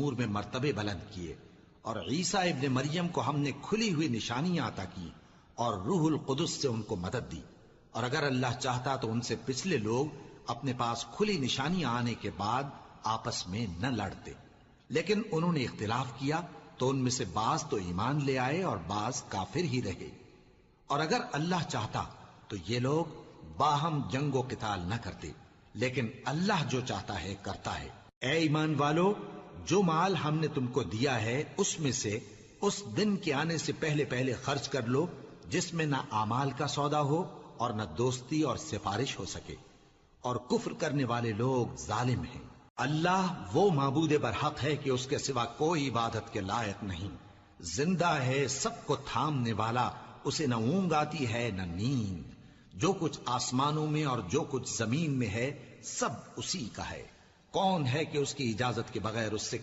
امور میں مرتبے بلند کیے، اور عیسیٰ ابن مریم کو ہم نے کھلی ہوئی نشانیاں عطا کی اور روح القدس سے ان کو مدد دی، اور اگر اللہ چاہتا تو ان سے پچھلے لوگ اپنے پاس کھلی نشانیاں آنے کے بعد آپس میں نہ لڑتے، لیکن انہوں نے اختلاف کیا تو ان میں سے بعض تو ایمان لے آئے اور بعض کافر ہی رہے۔ اور اگر اللہ چاہتا تو یہ لوگ باہم جنگ و قتال نہ کرتے، لیکن اللہ جو چاہتا ہے کرتا ہے۔ اے ایمان والو، جو مال ہم نے تم کو دیا ہے اس میں سے اس دن کے آنے سے پہلے پہلے خرچ کر لو جس میں نہ اعمال کا سودا ہو اور نہ دوستی اور سفارش ہو سکے، اور کفر کرنے والے لوگ ظالم ہیں۔ اللہ وہ معبود برحق ہے کہ اس کے سوا کوئی عبادت کے لائق نہیں، زندہ ہے، سب کو تھامنے والا، اسے نہ اونگ آتی ہے نہ نیند، جو کچھ آسمانوں میں اور جو کچھ زمین میں ہے سب اسی کا ہے۔ کون ہے کہ اس کی اجازت کے بغیر اس سے